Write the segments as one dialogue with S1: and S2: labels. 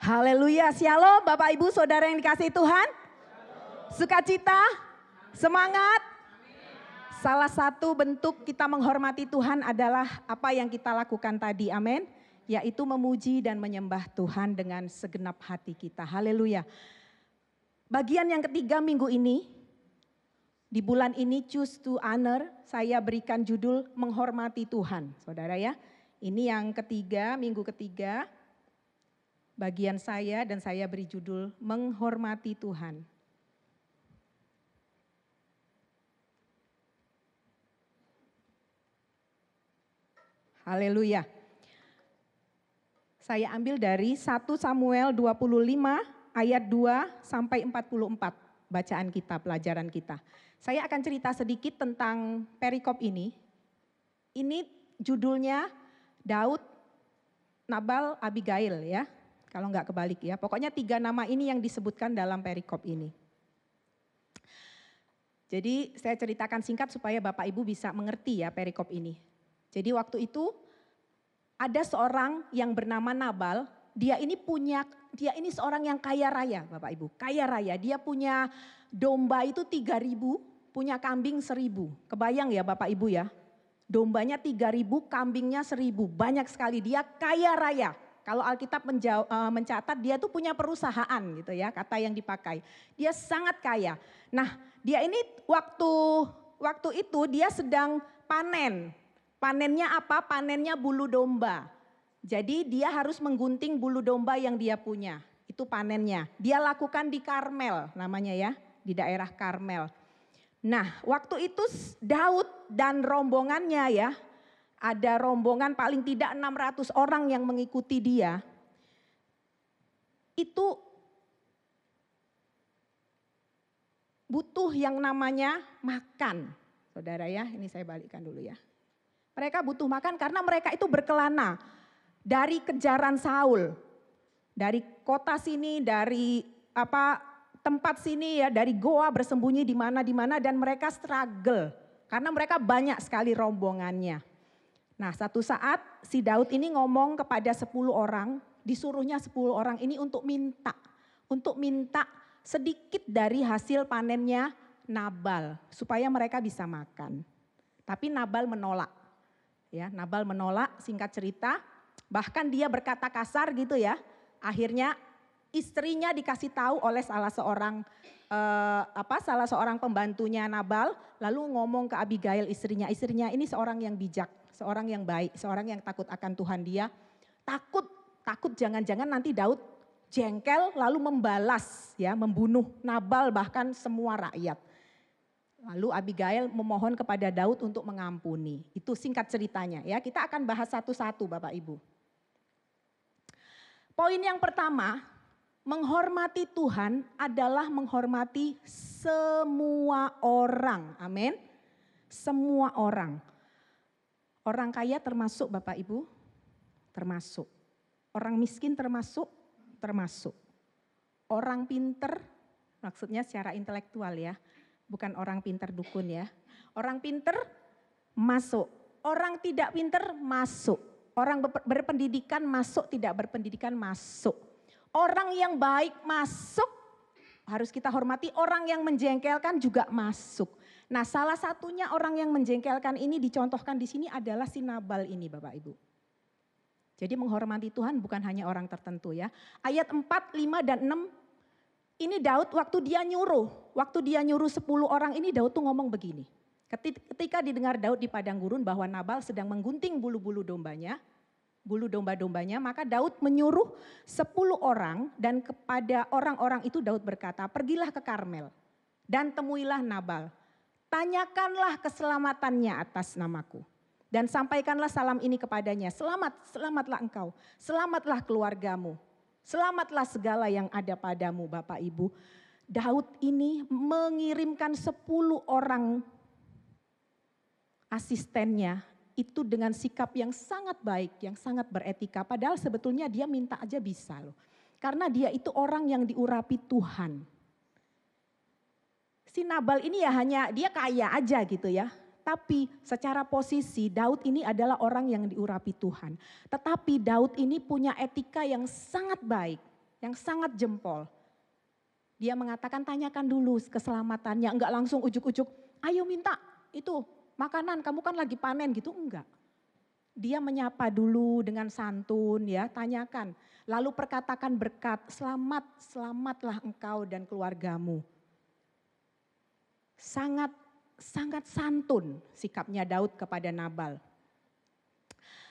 S1: Haleluya, shalom Bapak Ibu Saudara yang dikasihi Tuhan. Sukacita, semangat. Salah satu bentuk kita menghormati Tuhan adalah apa yang kita lakukan tadi, amin. Yaitu memuji dan menyembah Tuhan dengan segenap hati kita, haleluya. Bagian yang ketiga minggu ini, di bulan ini Choose to Honor, saya berikan judul menghormati Tuhan, saudara ya. Ini yang ketiga, minggu ketiga. Bagian saya dan saya beri judul menghormati Tuhan. Haleluya. Saya ambil dari 1 Samuel 25 ayat 2 sampai 44 bacaan kita, pelajaran kita. Saya akan cerita sedikit tentang perikop ini. Ini judulnya Daud, Nabal, Abigail ya. Kalau enggak kebalik ya, pokoknya 3 nama ini yang disebutkan dalam perikop ini. Jadi saya ceritakan singkat supaya Bapak Ibu bisa mengerti ya perikop ini. Jadi waktu itu ada seorang yang bernama Nabal, dia ini seorang yang kaya raya Bapak Ibu, kaya raya. Dia punya domba itu 3.000, punya kambing 1.000. Kebayang ya Bapak Ibu ya, dombanya 3.000, kambingnya 1.000, banyak sekali, dia kaya raya. Kalau Alkitab mencatat dia tuh punya perusahaan gitu ya, kata yang dipakai. Dia sangat kaya. Nah, dia ini waktu itu dia sedang panen. Panennya apa? Panennya bulu domba. Jadi dia harus menggunting bulu domba yang dia punya. Itu panennya. Dia lakukan di Karmel namanya ya, di daerah Karmel. Nah, waktu itu Daud dan rombongannya ya, ada rombongan paling tidak 600 orang yang mengikuti dia. Itu butuh yang namanya makan. Saudara ya, ini saya balikkan dulu ya. Mereka butuh makan karena mereka itu berkelana dari kejaran Saul. Dari kota sini, dari tempat sini ya, dari goa bersembunyi di mana dan mereka struggle. Karena mereka banyak sekali rombongannya. Nah, satu saat si Daud ini ngomong kepada 10 orang, disuruhnya 10 orang ini untuk minta sedikit dari hasil panennya Nabal supaya mereka bisa makan. Tapi Nabal menolak. Ya, Nabal menolak, singkat cerita, bahkan dia berkata kasar gitu ya. Akhirnya istrinya dikasih tahu oleh salah seorang pembantunya Nabal, lalu ngomong ke Abigail istrinya ini seorang yang bijak, seorang yang baik, seorang yang takut akan Tuhan. Dia takut jangan-jangan nanti Daud jengkel lalu membalas ya, membunuh Nabal bahkan semua rakyat. Lalu Abigail memohon kepada Daud untuk mengampuni. Itu singkat ceritanya ya, kita akan bahas satu-satu Bapak Ibu. Poin yang pertama, menghormati Tuhan adalah menghormati semua orang. Amin. Semua orang. Orang kaya termasuk Bapak Ibu? Termasuk. Orang miskin termasuk? Termasuk. Orang pinter, maksudnya secara intelektual ya. Bukan orang pinter dukun ya. Orang pinter masuk. Orang tidak pinter masuk. Orang berpendidikan masuk, tidak berpendidikan masuk. Orang yang baik masuk, harus kita hormati. Orang yang menjengkelkan juga masuk. Nah, salah satunya orang yang menjengkelkan ini dicontohkan di sini adalah si Nabal ini Bapak Ibu. Jadi menghormati Tuhan bukan hanya orang tertentu ya. Ayat 4, 5 dan 6, ini Daud waktu dia nyuruh 10 orang ini Daud tuh ngomong begini. Ketika didengar Daud di padang gurun bahwa Nabal sedang menggunting bulu domba-dombanya, maka Daud menyuruh 10 orang dan kepada orang-orang itu Daud berkata, pergilah ke Karmel dan temuilah Nabal. Tanyakanlah keselamatannya atas namaku dan sampaikanlah salam ini kepadanya. Selamatlah engkau, selamatlah keluargamu, selamatlah segala yang ada padamu Bapak Ibu. Daud ini mengirimkan 10 orang asistennya itu dengan sikap yang sangat baik, yang sangat beretika. Padahal sebetulnya dia minta aja bisa loh. Karena dia itu orang yang diurapi Tuhan. Si Nabal ini ya hanya dia kaya aja gitu ya. Tapi secara posisi Daud ini adalah orang yang diurapi Tuhan. Tetapi Daud ini punya etika yang sangat baik. yang sangat jempol. Dia mengatakan tanyakan dulu keselamatannya, enggak langsung ujuk-ujuk, ayo minta itu makanan, kamu kan lagi panen gitu, enggak. Dia menyapa dulu dengan santun ya, tanyakan. Lalu perkatakan berkat, selamatlah engkau dan keluargamu. Sangat santun sikapnya Daud kepada Nabal.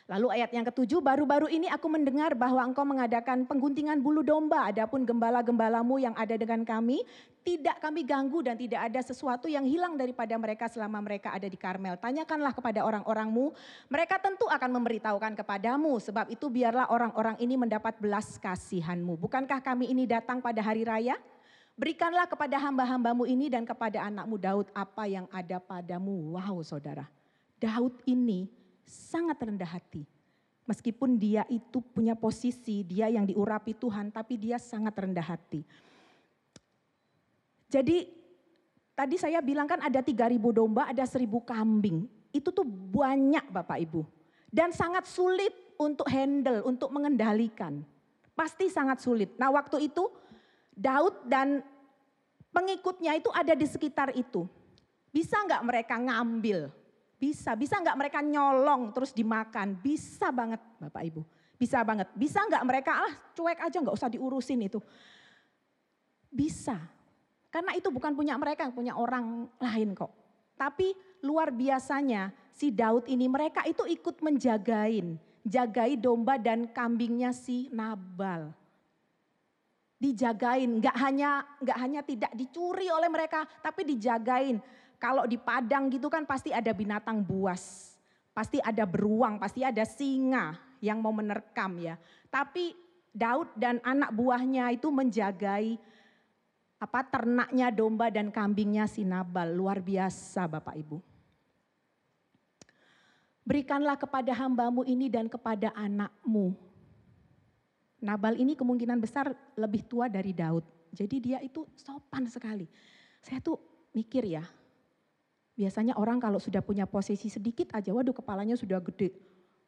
S1: Lalu ayat yang ke-7, baru-baru ini aku mendengar bahwa engkau mengadakan pengguntingan bulu domba. Adapun gembala-gembalamu yang ada dengan kami, tidak kami ganggu dan tidak ada sesuatu yang hilang daripada mereka selama mereka ada di Karmel. Tanyakanlah kepada orang-orangmu, mereka tentu akan memberitahukan kepadamu. Sebab itu biarlah orang-orang ini mendapat belas kasihanmu. Bukankah kami ini datang pada hari raya? Berikanlah kepada hamba-hambamu ini dan kepada anakmu Daud apa yang ada padamu. Wow saudara, Daud ini sangat rendah hati. Meskipun dia itu punya posisi, dia yang diurapi Tuhan, tapi dia sangat rendah hati. Jadi tadi saya bilang kan ada 3.000 domba, ada 1.000 kambing. Itu tuh banyak Bapak Ibu. Dan sangat sulit untuk handle, untuk mengendalikan. Pasti sangat sulit. Nah waktu itu Daud dan pengikutnya itu ada di sekitar itu. Bisa nggak mereka ngambil? Bisa nggak mereka nyolong terus dimakan? Bisa banget Bapak Ibu, bisa banget. Bisa nggak mereka cuek aja nggak usah diurusin itu? Bisa, karena itu bukan punya mereka, punya orang lain kok. Tapi luar biasanya si Daud ini mereka itu ikut jagai domba dan kambingnya si Nabal. Dijagain, nggak hanya tidak dicuri oleh mereka, tapi dijagain. Kalau di padang gitu kan pasti ada binatang buas, pasti ada beruang, pasti ada singa yang mau menerkam ya. Tapi Daud dan anak buahnya itu menjagai ternaknya domba dan kambingnya si Nabal. Luar biasa Bapak Ibu. Berikanlah kepada hambamu ini dan kepada anakmu. Nabal ini kemungkinan besar lebih tua dari Daud. Jadi dia itu sopan sekali. Saya tuh mikir ya, biasanya orang kalau sudah punya posisi sedikit aja, waduh kepalanya sudah gede.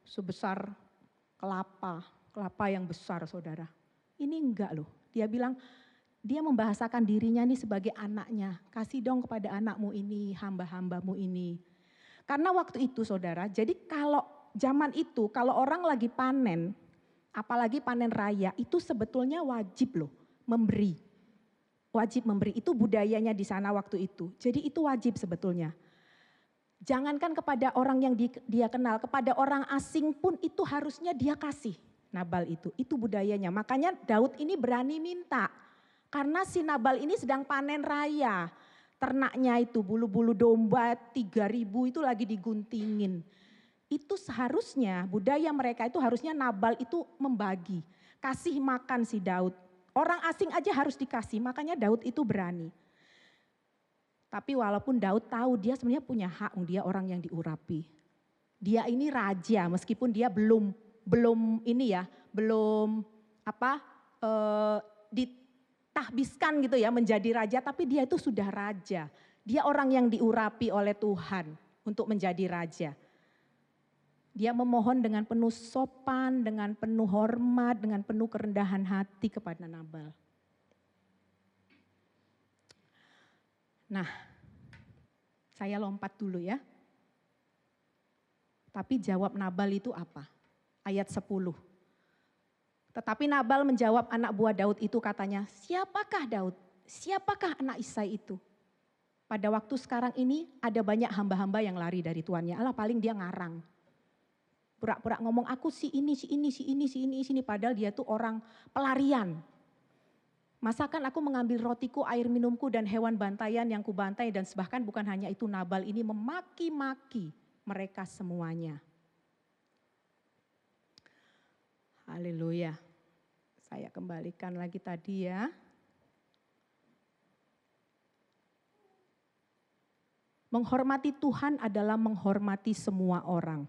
S1: Sebesar kelapa yang besar saudara. Ini enggak loh, dia bilang, dia membahasakan dirinya nih sebagai anaknya. Kasih dong kepada anakmu ini, hamba-hambamu ini. Karena waktu itu saudara, jadi kalau zaman itu, kalau orang lagi panen, apalagi panen raya, itu sebetulnya wajib loh memberi. Wajib memberi, itu budayanya di sana waktu itu. Jadi itu wajib sebetulnya. Jangankan kepada orang yang dia kenal, kepada orang asing pun itu harusnya dia kasih. Nabal itu budayanya. Makanya Daud ini berani minta. Karena si Nabal ini sedang panen raya. Ternaknya itu bulu-bulu domba 3.000 itu lagi diguntingin. Itu seharusnya budaya mereka itu harusnya Nabal itu membagi. Kasih makan si Daud. Orang asing aja harus dikasih, makanya Daud itu berani. Tapi walaupun Daud tahu dia sebenarnya punya hak, dia orang yang diurapi. Dia ini raja meskipun dia belum ditahbiskan gitu ya menjadi raja, tapi dia itu sudah raja. Dia orang yang diurapi oleh Tuhan untuk menjadi raja. Dia memohon dengan penuh sopan, dengan penuh hormat, dengan penuh kerendahan hati kepada Nabal. Nah, saya lompat dulu ya. Tapi jawab Nabal itu apa? Ayat 10. Tetapi Nabal menjawab anak buah Daud itu katanya, siapakah Daud? Siapakah anak Isai itu? Pada waktu sekarang ini ada banyak hamba-hamba yang lari dari tuannya. Allah paling dia ngarang. Pura-pura ngomong aku si ini, padahal dia tuh orang pelarian. Masakan aku mengambil rotiku, air minumku dan hewan bantaian yang kubantai dan bahkan bukan hanya itu Nabal ini memaki-maki mereka semuanya. Haleluya. Saya kembalikan lagi tadi ya. Menghormati Tuhan adalah menghormati semua orang.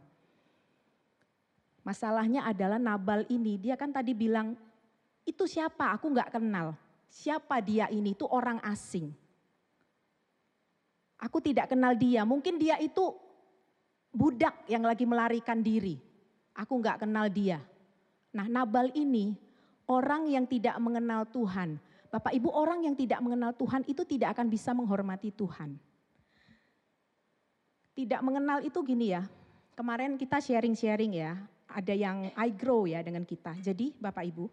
S1: Masalahnya adalah Nabal ini, dia kan tadi bilang, itu siapa? Aku gak kenal. Siapa dia ini? Itu orang asing. Aku tidak kenal dia, mungkin dia itu budak yang lagi melarikan diri. Aku gak kenal dia. Nah Nabal ini Orang yang tidak mengenal Tuhan. Bapak Ibu, orang yang tidak mengenal Tuhan itu tidak akan bisa menghormati Tuhan. Tidak mengenal itu gini ya, kemarin kita sharing-sharing ya, ada yang I grow ya dengan kita. Jadi Bapak Ibu,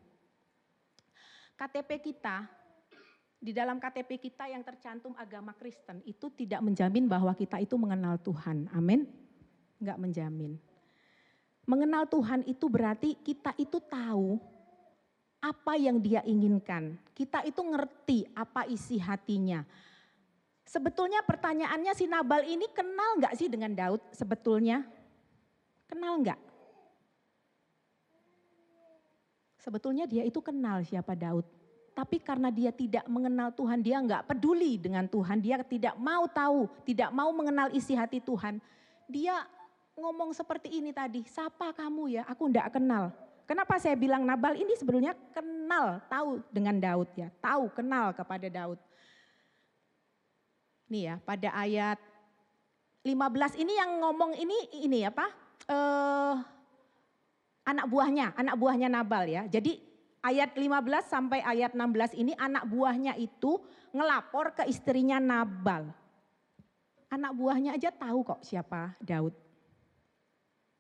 S1: KTP kita, di dalam KTP kita yang tercantum agama Kristen itu tidak menjamin bahwa kita itu mengenal Tuhan. Amin. Enggak menjamin. Mengenal Tuhan itu berarti kita itu tahu apa yang Dia inginkan. Kita itu ngerti apa isi hatinya. Sebetulnya pertanyaannya si Nabal ini kenal enggak sih dengan Daud sebetulnya? Kenal enggak? Sebetulnya dia itu kenal siapa Daud. Tapi karena dia tidak mengenal Tuhan, dia enggak peduli dengan Tuhan. Dia tidak mau tahu, tidak mau mengenal isi hati Tuhan. Dia ngomong seperti ini tadi, siapa kamu ya? Aku enggak kenal. Kenapa saya bilang Nabal ini sebetulnya kenal, tahu dengan Daud ya. Tahu, kenal kepada Daud. Nih ya, pada ayat 15 ini yang ngomong ini apa? Anak buahnya Nabal ya. Jadi ayat 15 sampai ayat 16 ini anak buahnya itu ngelapor ke istrinya Nabal. Anak buahnya aja tahu kok siapa Daud.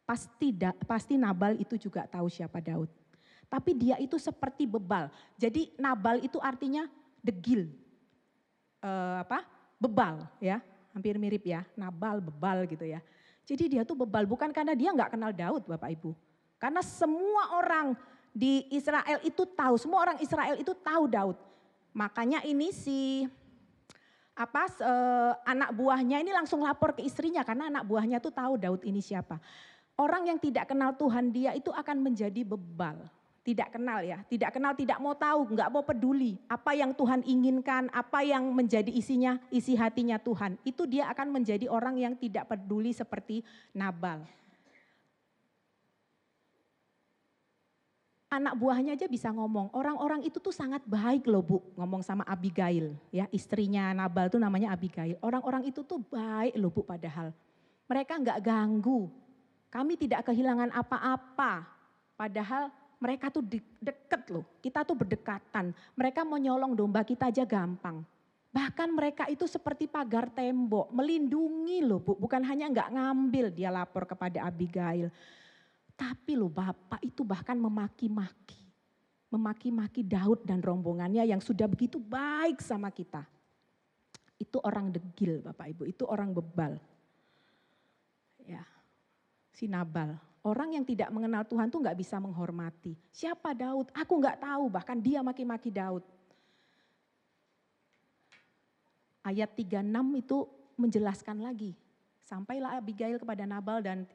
S1: Pasti Nabal itu juga tahu siapa Daud. Tapi dia itu seperti bebal. Jadi Nabal itu artinya degil. Bebal ya. Hampir mirip ya. Nabal, bebal gitu ya. Jadi dia tuh bebal bukan karena dia nggak kenal Daud Bapak Ibu. Karena semua orang di Israel itu tahu, semua orang Israel itu tahu Daud. Makanya ini anak buahnya ini langsung lapor ke istrinya karena anak buahnya tuh tahu Daud ini siapa. Orang yang tidak kenal Tuhan dia itu akan menjadi bebal. Tidak kenal ya, tidak kenal, tidak mau tahu, nggak mau peduli. Apa yang Tuhan inginkan, apa yang menjadi isi hatinya Tuhan. Itu dia akan menjadi orang yang tidak peduli seperti Nabal. Anak buahnya aja bisa ngomong, orang-orang itu tuh sangat baik loh Bu, ngomong sama Abigail. Ya, istrinya Nabal tuh namanya Abigail. Orang-orang itu tuh baik loh Bu padahal. Mereka nggak ganggu. Kami tidak kehilangan apa-apa, padahal mereka tuh deket loh, kita tuh berdekatan. Mereka mau nyolong domba kita aja gampang. Bahkan mereka itu seperti pagar tembok, melindungi loh Bu. Bukan hanya nggak ngambil, dia lapor kepada Abigail. Tapi loh Bapak itu bahkan memaki-maki. Memaki-maki Daud dan rombongannya yang sudah begitu baik sama kita. Itu orang degil Bapak Ibu, itu orang bebal. Ya. Si Nabal, orang yang tidak mengenal Tuhan tuh gak bisa menghormati. Siapa Daud? Aku gak tahu, bahkan dia maki-maki Daud. Ayat 36 itu menjelaskan lagi. Sampailah Abigail kepada Nabal dan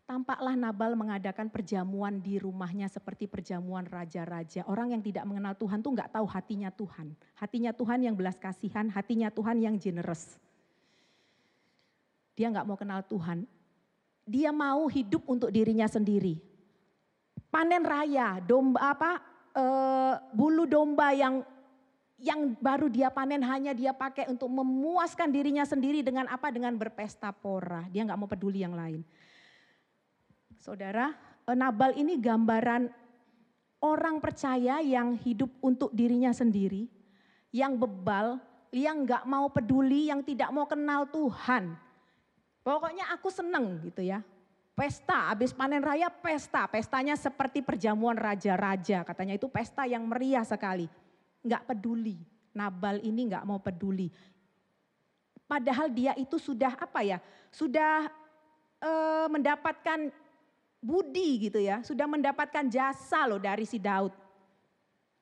S1: tampaklah Nabal mengadakan perjamuan di rumahnya seperti perjamuan raja-raja. Orang yang tidak mengenal Tuhan tuh gak tahu hatinya Tuhan. Hatinya Tuhan yang belas kasihan, hatinya Tuhan yang generous. Dia gak mau kenal Tuhan. Dia mau hidup untuk dirinya sendiri. Panen raya, bulu domba yang baru dia panen hanya dia pakai untuk memuaskan dirinya sendiri dengan apa? Dengan berpesta pora. Dia nggak mau peduli yang lain. Saudara, Nabal ini gambaran orang percaya yang hidup untuk dirinya sendiri, yang bebal, yang nggak mau peduli, yang tidak mau kenal Tuhan. Pokoknya aku seneng gitu ya. Pesta, habis panen raya pesta. Pestanya seperti perjamuan raja-raja. Katanya itu pesta yang meriah sekali. Enggak peduli. Nabal ini enggak mau peduli. Padahal dia itu sudah sudah mendapatkan budi gitu ya. Sudah mendapatkan jasa loh dari si Daud.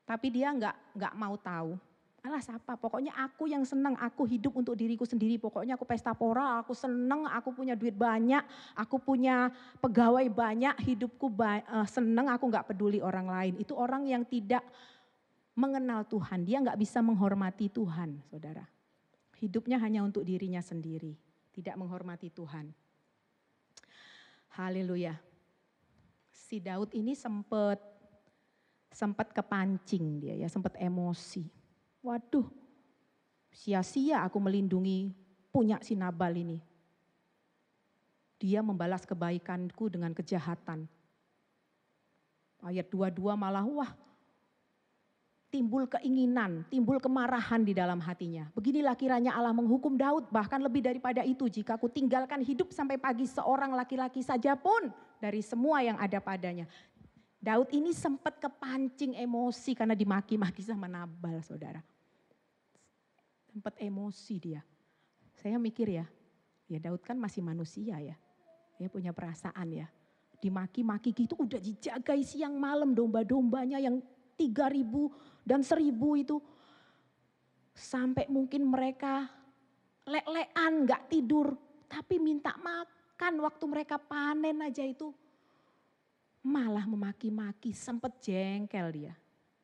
S1: Tapi dia enggak mau tahu. Alah siapa, pokoknya aku yang senang, aku hidup untuk diriku sendiri. Pokoknya aku pesta pora, aku senang, aku punya duit banyak, aku punya pegawai banyak, hidupku senang, aku gak peduli orang lain. Itu orang yang tidak mengenal Tuhan, dia gak bisa menghormati Tuhan, saudara. Hidupnya hanya untuk dirinya sendiri, tidak menghormati Tuhan. Haleluya. Si Daud ini sempat kepancing dia ya, sempat emosi. Waduh, sia-sia aku melindungi punya si Nabal ini. Dia membalas kebaikanku dengan kejahatan. Ayat 22 malah timbul keinginan, timbul kemarahan di dalam hatinya. Beginilah kiranya Allah menghukum Daud, bahkan lebih daripada itu, jika aku tinggalkan hidup sampai pagi seorang laki-laki saja pun dari semua yang ada padanya. Daud ini sempat kepancing emosi karena dimaki-maki sama Nabal, saudara. Sempat emosi dia. Saya mikir ya Daud kan masih manusia ya. Dia punya perasaan ya. Dimaki-maki gitu udah dijagai siang malam domba-dombanya yang 3.000 dan 1.000 itu. Sampai mungkin mereka lek-lekan gak tidur. Tapi minta makan waktu mereka panen aja itu. Malah memaki-maki, sempat jengkel dia.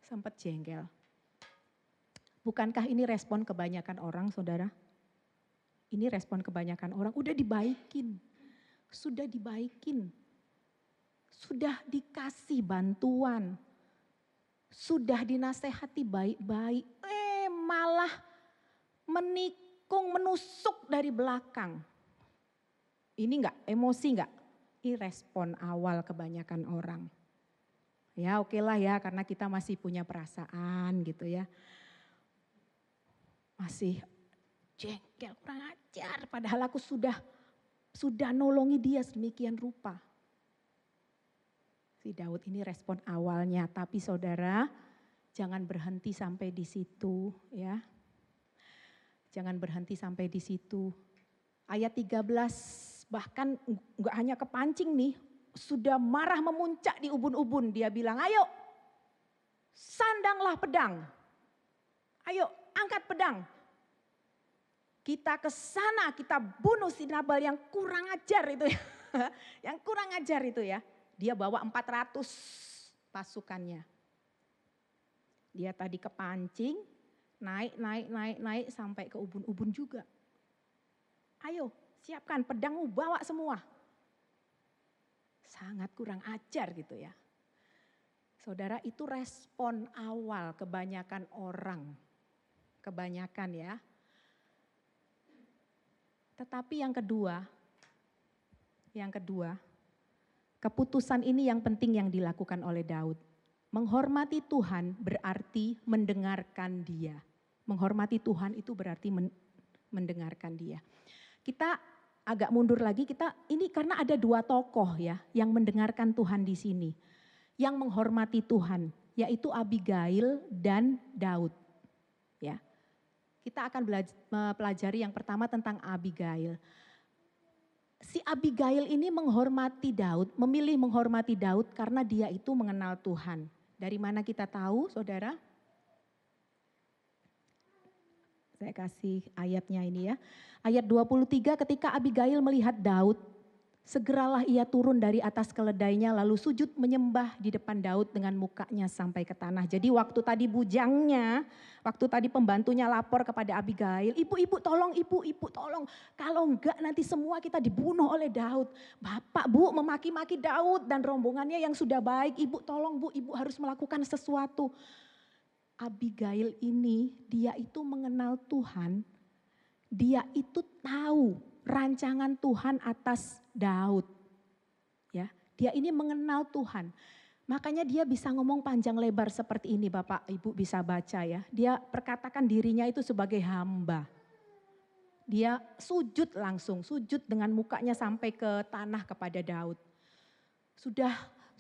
S1: Sempat jengkel. Bukankah ini respon kebanyakan orang, saudara? Ini respon kebanyakan orang, udah dibaikin. Sudah dibaikin. Sudah dikasih bantuan. Sudah dinasehati baik-baik. Malah menikung, menusuk dari belakang. Ini enggak, emosi enggak? Ini respon awal kebanyakan orang. Ya oke lah ya, karena kita masih punya perasaan gitu ya. Masih jengkel, kurang ajar. Padahal aku sudah nolongi dia sedemikian rupa. Si Daud ini respon awalnya, tapi saudara jangan berhenti sampai di situ ya. Jangan berhenti sampai di situ. Ayat 13 bahkan enggak hanya kepancing nih, sudah marah memuncak di ubun-ubun. Dia bilang, ayo sandanglah pedang. Ayo angkat pedang. Kita ke sana, kita bunuh si Nabal yang kurang ajar itu ya. Yang kurang ajar itu ya. Dia bawa 400 pasukannya. Dia tadi kepancing, naik sampai ke ubun-ubun juga. Ayo siapkan pedangmu, bawa semua. Sangat kurang ajar gitu ya. Saudara, itu respon awal kebanyakan orang. Kebanyakan ya. Tetapi yang kedua, keputusan ini yang penting yang dilakukan oleh Daud. Menghormati Tuhan berarti mendengarkan dia. Menghormati Tuhan itu berarti mendengarkan dia. Kita agak mundur lagi, ini karena ada 2 tokoh ya yang mendengarkan Tuhan di sini. Yang menghormati Tuhan, yaitu Abigail dan Daud. Ya. Kita akan pelajari yang pertama tentang Abigail. Si Abigail ini menghormati Daud, memilih menghormati Daud karena dia itu mengenal Tuhan. Dari mana kita tahu, saudara? Saya kasih ayatnya ini ya. Ayat 23, ketika Abigail melihat Daud, segeralah ia turun dari atas keledainya lalu sujud menyembah di depan Daud dengan mukanya sampai ke tanah. Jadi waktu tadi bujangnya, waktu tadi pembantunya lapor kepada Abigail, ibu tolong, kalau enggak nanti semua kita dibunuh oleh Daud. Bapak bu memaki-maki Daud dan rombongannya yang sudah baik, ibu tolong bu, ibu harus melakukan sesuatu. Abigail ini dia itu mengenal Tuhan, dia itu tahu rancangan Tuhan atas Daud. Ya, dia ini mengenal Tuhan. Makanya dia bisa ngomong panjang lebar seperti ini, Bapak Ibu bisa baca ya. Dia perkatakan dirinya itu sebagai hamba. Dia sujud langsung, sujud dengan mukanya sampai ke tanah kepada Daud.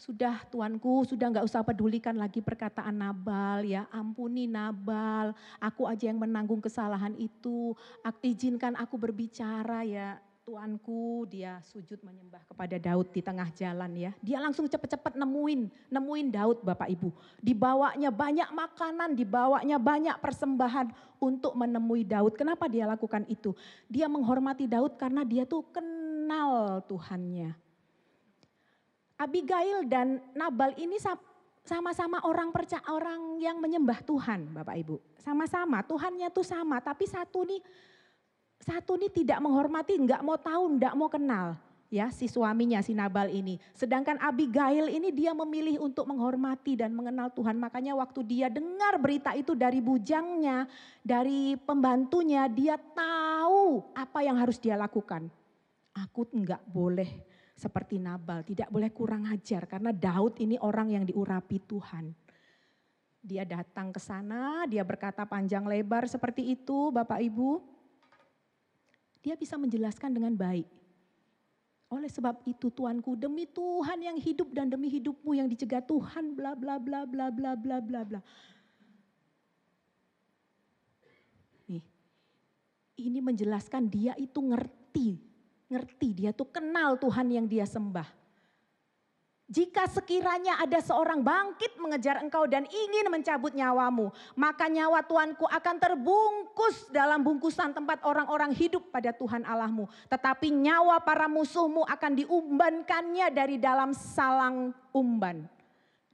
S1: Sudah tuanku, sudah enggak usah pedulikan lagi perkataan Nabal ya. Ampuni Nabal, aku aja yang menanggung kesalahan itu. Izinkan aku berbicara ya tuanku. Dia sujud menyembah kepada Daud di tengah jalan ya. Dia langsung cepat-cepat nemuin Daud Bapak Ibu. Dibawanya banyak makanan, dibawanya banyak persembahan untuk menemui Daud. Kenapa dia lakukan itu? Dia menghormati Daud karena dia tuh kenal Tuhannya. Abigail dan Nabal ini sama-sama orang yang menyembah Tuhan Bapak Ibu. Sama-sama, Tuhannya tuh sama, tapi satu nih tidak menghormati, enggak mau tahu, enggak mau kenal. Ya, si suaminya, si Nabal ini. Sedangkan Abigail ini dia memilih untuk menghormati dan mengenal Tuhan. Makanya waktu dia dengar berita itu dari bujangnya, dari pembantunya, dia tahu apa yang harus dia lakukan. Aku enggak boleh seperti Nabal, tidak boleh kurang ajar karena Daud ini orang yang diurapi Tuhan. Dia datang ke sana, dia berkata panjang lebar seperti itu, Bapak Ibu. Dia bisa menjelaskan dengan baik. Oleh sebab itu Tuanku, demi Tuhan yang hidup dan demi hidupmu yang dicegah Tuhan, bla bla bla bla bla bla bla bla. Nih, ini menjelaskan dia itu ngerti, dia tuh kenal Tuhan yang dia sembah. Jika sekiranya ada seorang bangkit mengejar engkau dan ingin mencabut nyawamu, maka nyawa Tuanku akan terbungkus dalam bungkusan tempat orang-orang hidup pada Tuhan Allahmu. Tetapi nyawa para musuhmu akan diumbankannya dari dalam salang umban.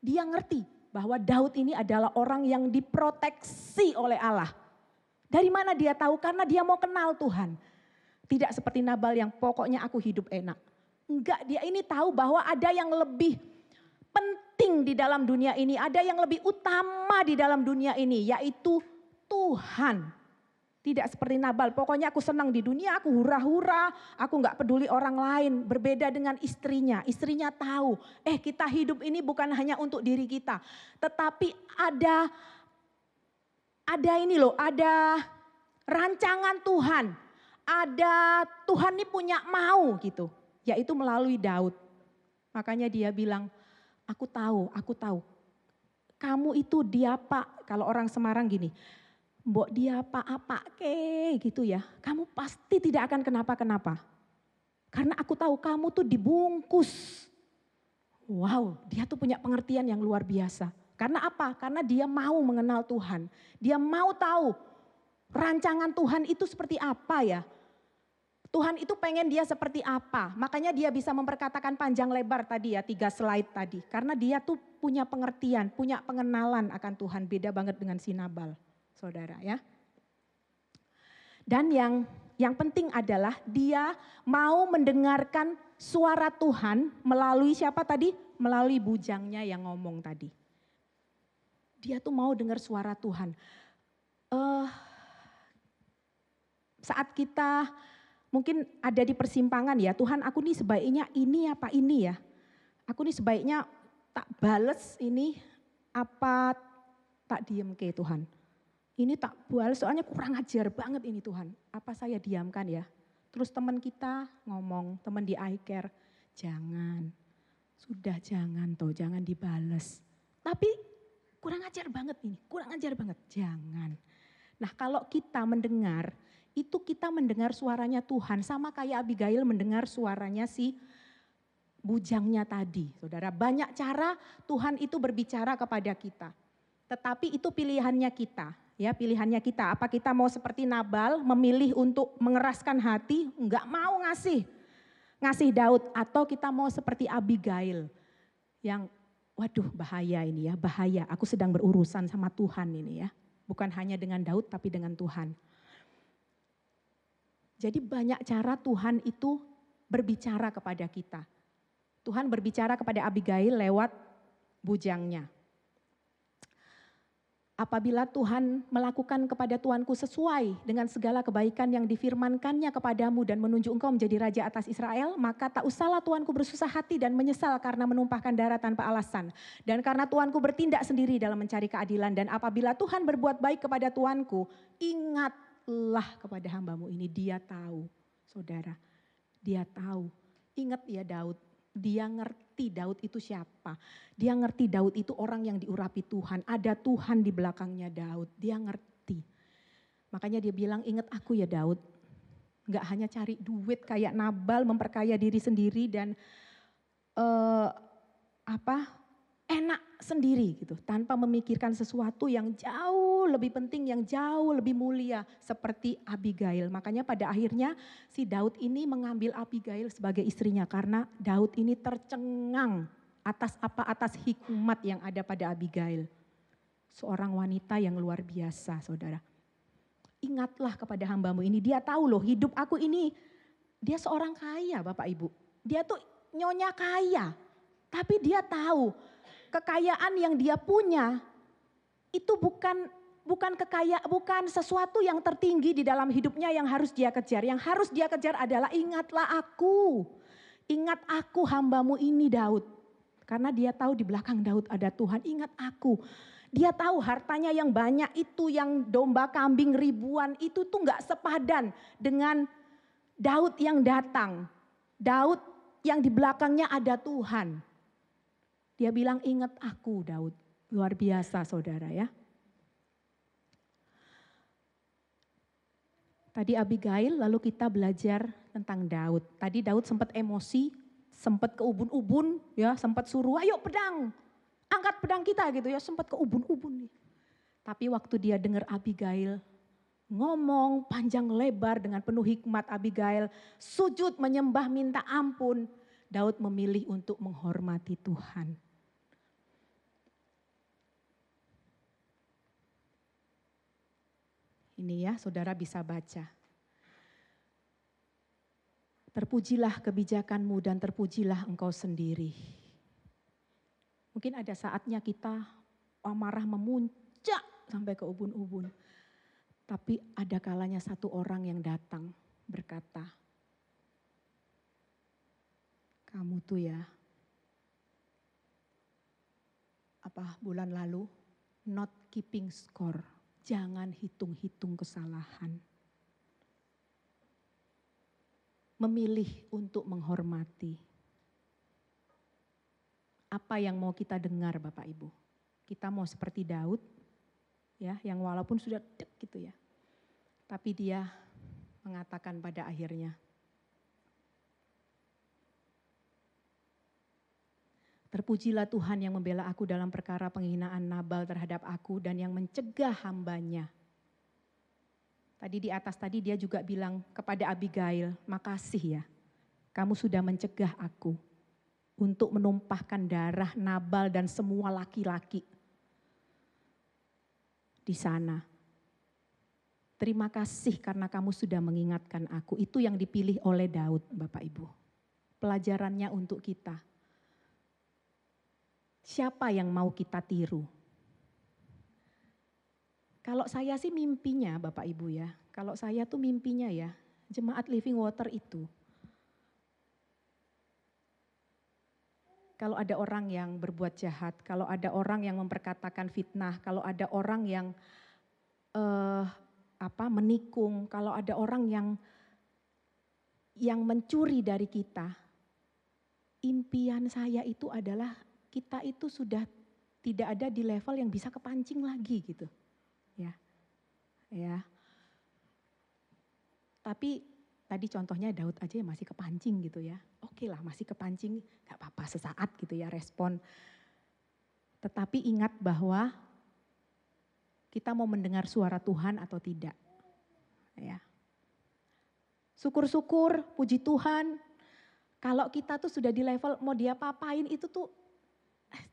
S1: Dia ngerti bahwa Daud ini adalah orang yang diproteksi oleh Allah. Dari mana dia tahu? Karena dia mau kenal Tuhan. Tidak seperti Nabal yang pokoknya aku hidup enak. Enggak, dia ini tahu bahwa ada yang lebih penting di dalam dunia ini. Ada yang lebih utama di dalam dunia ini, yaitu Tuhan. Tidak seperti Nabal, pokoknya aku senang di dunia, aku hura-hura, aku enggak peduli orang lain. Berbeda dengan istrinya, istrinya tahu, kita hidup ini bukan hanya untuk diri kita. Tetapi ada ini loh, ada rancangan Tuhan. Ada Tuhan ini punya mau gitu. Yaitu melalui Daud. Makanya dia bilang, aku tahu. Kamu itu diapa, kalau orang Semarang gini, mbok diapa apa ke gitu ya. Kamu pasti tidak akan kenapa-kenapa. Karena aku tahu kamu tuh dibungkus. Wow, dia tuh punya pengertian yang luar biasa. Karena apa? Karena dia mau mengenal Tuhan. Dia mau tahu rancangan Tuhan itu seperti apa ya. Tuhan itu pengen dia seperti apa. Makanya dia bisa memperkatakan panjang lebar tadi ya, 3 slide tadi. Karena dia tuh punya pengertian, punya pengenalan akan Tuhan. Beda banget dengan si Nabal, saudara ya. Dan yang penting adalah dia mau mendengarkan suara Tuhan melalui siapa tadi? Melalui bujangnya yang ngomong tadi. Dia tuh mau dengar suara Tuhan. Saat kita mungkin ada di persimpangan ya, Tuhan aku nih sebaiknya ini apa ini ya. Aku nih sebaiknya tak bales ini apa tak diem ke Tuhan. Ini tak bales soalnya kurang ajar banget ini Tuhan. Apa saya diamkan ya. Terus teman kita ngomong, teman di iCare, jangan. Sudah jangan toh, jangan dibales. Tapi kurang ajar banget ini, kurang ajar banget, jangan. Nah kalau kita mendengar, itu kita mendengar suaranya Tuhan sama kayak Abigail mendengar suaranya si bujangnya tadi. Saudara, banyak cara Tuhan itu berbicara kepada kita. Tetapi itu pilihannya kita, ya pilihannya kita. Apa kita mau seperti Nabal memilih untuk mengeraskan hati, enggak mau ngasih Daud, atau kita mau seperti Abigail yang waduh bahaya ini ya, bahaya. Aku sedang berurusan sama Tuhan ini ya. Bukan hanya dengan Daud tapi dengan Tuhan. Jadi banyak cara Tuhan itu berbicara kepada kita. Tuhan berbicara kepada Abigail lewat bujangnya. Apabila Tuhan melakukan kepada tuanku sesuai dengan segala kebaikan yang difirmankannya kepadamu dan menunjuk engkau menjadi raja atas Israel, maka tak usahlah tuanku bersusah hati dan menyesal karena menumpahkan darah tanpa alasan. Dan karena tuanku bertindak sendiri dalam mencari keadilan, dan apabila Tuhan berbuat baik kepada tuanku, ingatlah kepada hambamu ini. Dia tahu, saudara, dia tahu. Ingat ya Daud, dia ngerti Daud itu siapa. Dia ngerti Daud itu orang yang diurapi Tuhan. Ada Tuhan di belakangnya Daud, dia ngerti. Makanya dia bilang, ingat aku ya Daud. Gak hanya cari duit kayak Nabal memperkaya diri sendiri dan enak sendiri gitu. Tanpa memikirkan sesuatu yang jauh lebih penting, yang jauh lebih mulia seperti Abigail. Makanya pada akhirnya si Daud ini mengambil Abigail sebagai istrinya. Karena Daud ini tercengang atas hikmat yang ada pada Abigail. Seorang wanita yang luar biasa saudara. Ingatlah kepada hambamu ini, dia tahu loh hidup aku ini, dia seorang kaya Bapak Ibu. Dia tuh nyonya kaya, tapi dia tahu kekayaan yang dia punya itu bukan sesuatu yang tertinggi di dalam hidupnya yang harus dia kejar. Yang harus dia kejar adalah ingatlah aku. Ingat aku hambamu ini Daud. Karena dia tahu di belakang Daud ada Tuhan. Ingat aku. Dia tahu hartanya yang banyak itu, yang domba kambing ribuan itu tuh gak sepadan dengan Daud yang datang. Daud yang di belakangnya ada Tuhan. Dia bilang, ingat aku Daud. Luar biasa saudara ya. Tadi Abigail, lalu kita belajar tentang Daud. Tadi Daud sempat emosi, sempat keubun-ubun, ya, sempat suruh, ayo pedang, angkat pedang kita gitu ya, sempat keubun-ubun nih. Tapi waktu dia dengar Abigail ngomong panjang lebar dengan penuh hikmat, Abigail sujud menyembah minta ampun, Daud memilih untuk menghormati Tuhan. Ini ya, saudara bisa baca. Terpujilah kebijakanmu dan terpujilah engkau sendiri. Mungkin ada saatnya kita amarah memuncak sampai ke ubun-ubun. Tapi ada kalanya satu orang yang datang berkata, kamu tuh ya, bulan lalu, not keeping score. Jangan hitung-hitung kesalahan. Memilih untuk menghormati. Apa yang mau kita dengar Bapak Ibu? Kita mau seperti Daud, ya, yang walaupun sudah dek gitu ya. Tapi dia mengatakan pada akhirnya, terpujilah Tuhan yang membela aku dalam perkara penghinaan Nabal terhadap aku dan yang mencegah hambanya. Tadi di atas tadi dia juga bilang kepada Abigail, makasih ya, kamu sudah mencegah aku untuk menumpahkan darah Nabal dan semua laki-laki di sana. Terima kasih karena kamu sudah mengingatkan aku. Itu yang dipilih oleh Daud Bapak Ibu. Pelajarannya untuk kita. Siapa yang mau kita tiru? Kalau saya sih mimpinya Bapak Ibu ya. Kalau saya tuh mimpinya ya, Jemaat Living Water itu. Kalau ada orang yang berbuat jahat, kalau ada orang yang memperkatakan fitnah, kalau ada orang yang menikung, kalau ada orang yang mencuri dari kita. Impian saya itu adalah kita itu sudah tidak ada di level yang bisa kepancing lagi gitu. Ya. Tapi tadi contohnya Daud aja masih kepancing gitu ya. Oke lah masih kepancing, gak apa-apa sesaat gitu ya respon. Tetapi ingat bahwa kita mau mendengar suara Tuhan atau tidak. Ya. Syukur-syukur, puji Tuhan. Kalau kita tuh sudah di level mau dia papain itu tuh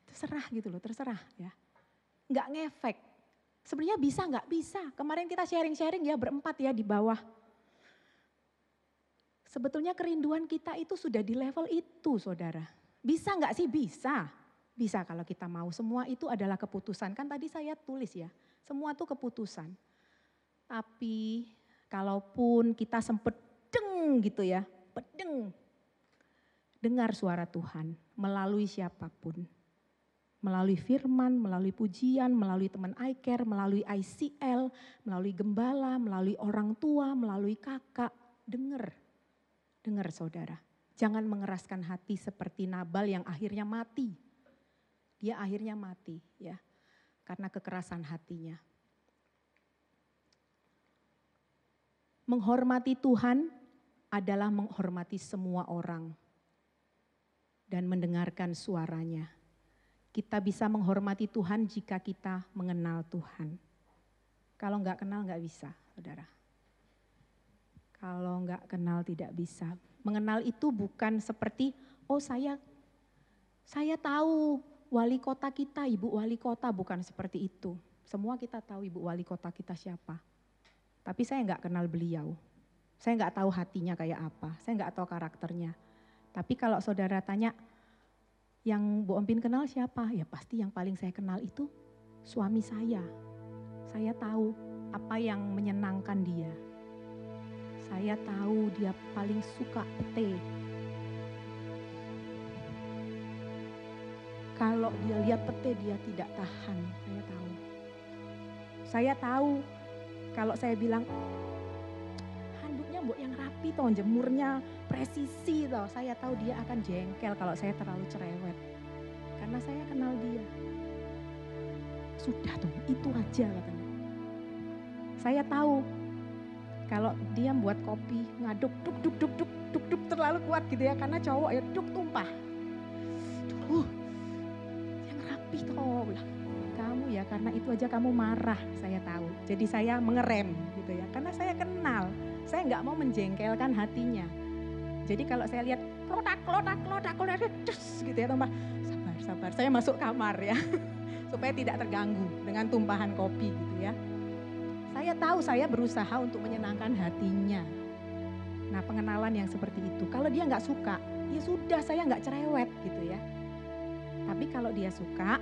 S1: terserah gitu loh, terserah ya. Nggak ngefek. Sebenarnya bisa nggak? Bisa. Kemarin kita sharing-sharing ya berempat ya di bawah. Sebetulnya kerinduan kita itu sudah di level itu saudara. Bisa nggak sih? Bisa. Bisa kalau kita mau. Semua itu adalah keputusan. Kan tadi saya tulis ya, semua itu keputusan. Tapi kalaupun kita sempat deng gitu ya, pedeng. Dengar suara Tuhan melalui siapapun. Melalui firman, melalui pujian, melalui teman iCare, melalui ICL, melalui gembala, melalui orang tua, melalui kakak. Dengar saudara. Jangan mengeraskan hati seperti Nabal yang akhirnya mati. Dia akhirnya mati ya, karena kekerasan hatinya. Menghormati Tuhan adalah menghormati semua orang dan mendengarkan suaranya. Kita bisa menghormati Tuhan jika kita mengenal Tuhan. Kalau enggak kenal enggak bisa, saudara. Kalau enggak kenal tidak bisa. Mengenal itu bukan seperti, oh saya tahu wali kota kita, ibu wali kota, bukan seperti itu. Semua kita tahu ibu wali kota kita siapa. Tapi saya enggak kenal beliau. Saya enggak tahu hatinya kayak apa, saya enggak tahu karakternya. Tapi kalau saudara tanya, yang Bu Ompin kenal siapa? Ya pasti yang paling saya kenal itu suami saya. Saya tahu apa yang menyenangkan dia. Saya tahu dia paling suka pete. Kalau dia lihat pete dia tidak tahan, Saya tahu kalau saya bilang handuknya mbok yang rapi toh, jemurnya presisi toh. Saya tahu dia akan jengkel kalau saya terlalu cerewet. Karena saya kenal dia. Sudah tuh, itu aja katanya. Saya tahu kalau dia buat kopi ngaduk duk terlalu kuat gitu ya, karena cowok ya duk tumpah. Yang rapi toh. Kamu ya, karena itu aja kamu marah, saya tahu. Jadi saya mengerem gitu ya, karena saya kenal. Saya nggak mau menjengkelkan hatinya. Jadi kalau saya lihat klodak gitu ya, tambah sabar. Saya masuk kamar ya, supaya tidak terganggu dengan tumpahan kopi gitu ya. Saya tahu saya berusaha untuk menyenangkan hatinya. Nah, pengenalan yang seperti itu. Kalau dia nggak suka, ya sudah, saya nggak cerewet gitu ya. Tapi kalau dia suka,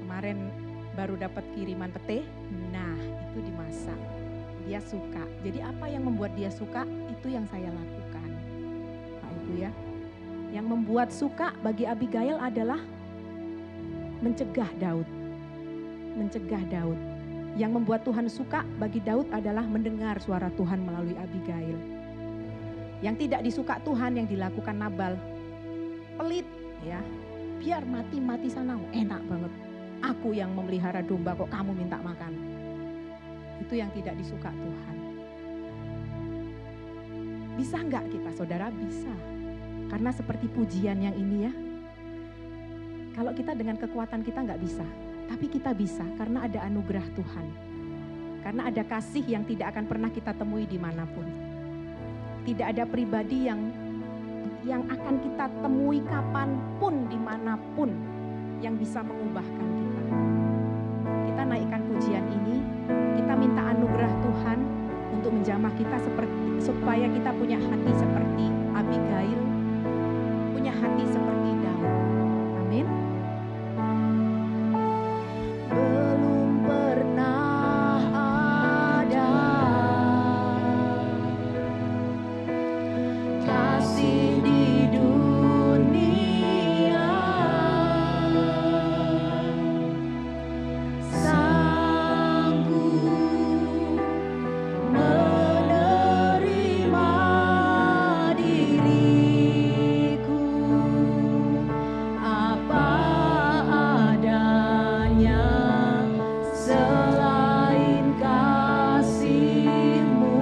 S1: kemarin baru dapat kiriman pete, nah itu dimasak. Dia suka. Jadi apa yang membuat dia suka, itu yang saya lakukan. Pak Ibu ya. Yang membuat suka bagi Abigail adalah mencegah Daud. Mencegah Daud. Yang membuat Tuhan suka bagi Daud adalah mendengar suara Tuhan melalui Abigail. Yang tidak disuka Tuhan yang dilakukan Nabal, pelit ya. Biar mati sana, enak banget. Aku yang memelihara domba kok kamu minta makan. Itu yang tidak disuka Tuhan. Bisa enggak kita saudara? Bisa. Karena seperti pujian yang ini ya. Kalau kita dengan kekuatan kita enggak bisa. Tapi kita bisa karena ada anugerah Tuhan. Karena ada kasih yang tidak akan pernah kita temui dimanapun. Tidak ada pribadi yang akan kita temui kapanpun, dimanapun, yang bisa mengubahkan kita. Kita naikkan pujian ini, kita minta anugerah Tuhan untuk menjamah kita supaya kita punya hati seperti Abigail, punya hati seperti Daud. Amin. Belum pernah ada kasih di dunia sanggup menerima diriku apa adanya selain kasih-Mu,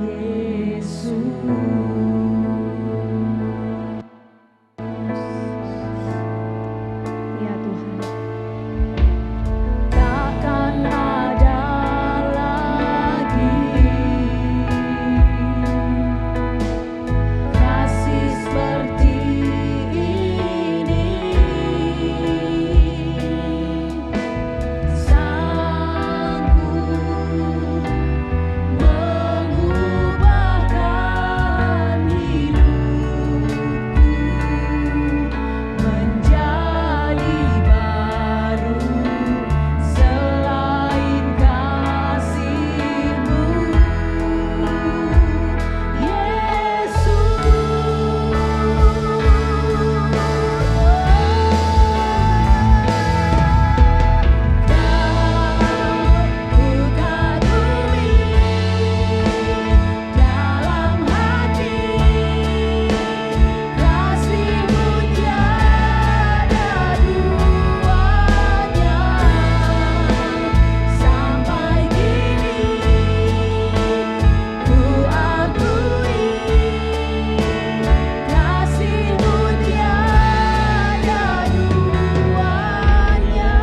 S1: Yesus. Ya Tuhan, takkan ada lagi kasih seperti ini, sanggup mengubahkan hidupku menjadi baru selain kasih-Mu, Yesus. Ku kagumi dalam hati, kasih-Mu tiada duanya. Sampai kini ku akui, kasih-Mu tiada duanya.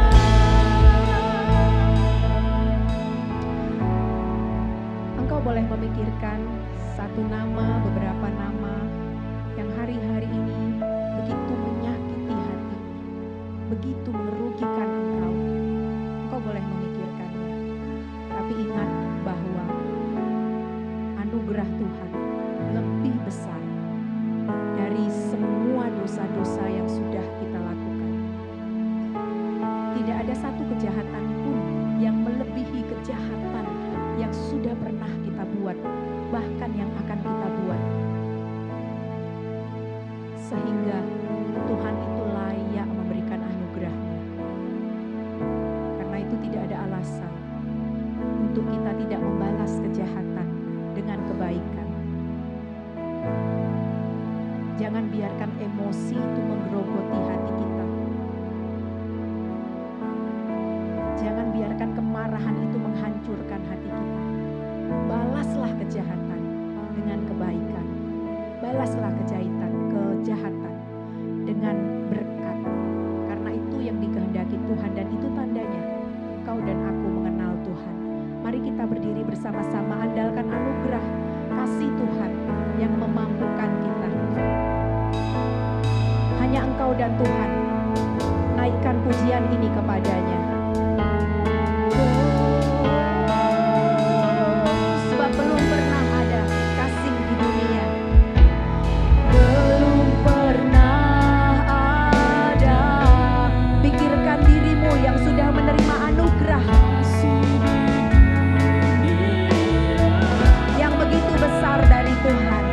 S1: Engkau boleh memikirkan satu nama, beberapa nama yang hari-hari ini begitu menyakiti hatimu, begitu merugikan engkau. Engkau boleh memikirkannya. Tapi ingat bahwa anugerah Tuhan lebih besar dari semua dosa-dosa yang sudah kita lakukan. Tidak ada satu kejahatan pun yang melebihi kejahatan yang sudah pernah kita buat, bahkan yang akan kita buat. sehingga Tuhan itu layak memberikan anugerah-Nya. Karena itu tidak ada alasan untuk kita tidak membalas kejahatan dengan kebaikan. Jangan biarkan emosi itu menggerogoti hati kita. Jangan biarkan kemarahan itu menghancurkan hati kita. Balaslah kejahatan dengan kebaikan. Balaslah kejahatan dengan berkat. Karena itu yang dikehendaki Tuhan dan itu tandanya engkau dan aku mengenal Tuhan. Mari kita berdiri bersama-sama, andalkan anugerah kasih Tuhan yang memampukan kita. Hanya engkau dan Tuhan. Naikkan pujian ini kepadanya. Sebab belum pernah ada kasih di dunia. Belum pernah ada. Pikirkan dirimu yang sudah menerima anugerah yang begitu besar dari Tuhan.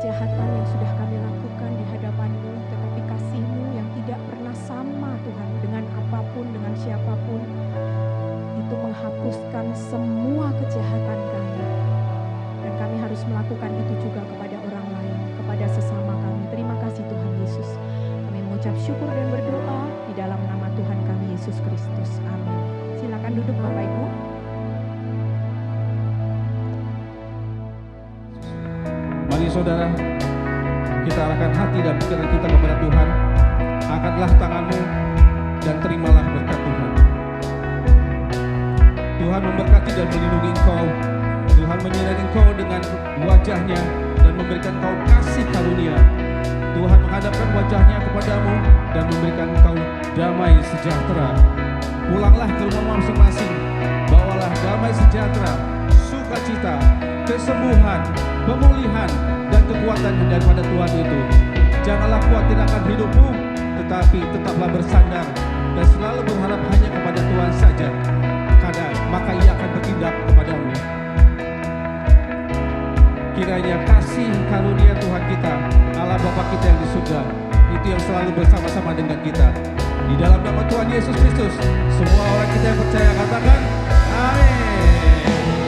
S1: kejahatan yang sudah kami lakukan di hadapan-Mu, tetapi kasih-Mu yang tidak pernah sama Tuhan dengan apapun, dengan siapapun, itu menghapuskan semua kejahatan kami. Dan kami harus melakukan itu juga kepada orang lain, kepada sesama kami. Terima kasih Tuhan Yesus. Kami mengucap syukur dan berdoa di dalam nama Tuhan kami Yesus Kristus. Amin. Silakan Silakan duduk Bapak Ibu.
S2: Mari saudara, kita arahkan hati dan pikiran kita kepada Tuhan. Angkatlah tanganmu dan terimalah berkat Tuhan. Tuhan memberkati dan melindungi engkau. Tuhan menyinari engkau dengan wajahnya dan memberikan engkau kasih karunia. Tuhan menghadapkan wajahnya kepadamu dan memberikan engkau damai sejahtera. Pulanglah ke rumah masing-masing, bawalah damai sejahtera, sukacita, kesembuhan, pemulihan, dan kekuatan daripada Tuhan itu. Janganlah khawatir akan hidupmu, tetapi tetaplah bersandar dan selalu berharap hanya kepada Tuhan saja, karena maka Ia akan bertindak kepadamu. Kiranya kasih karunia Tuhan kita, Allah Bapa kita yang di surga, itu yang selalu bersama-sama dengan kita. Di dalam nama Tuhan Yesus Kristus, semua orang kita yang percaya katakan amin.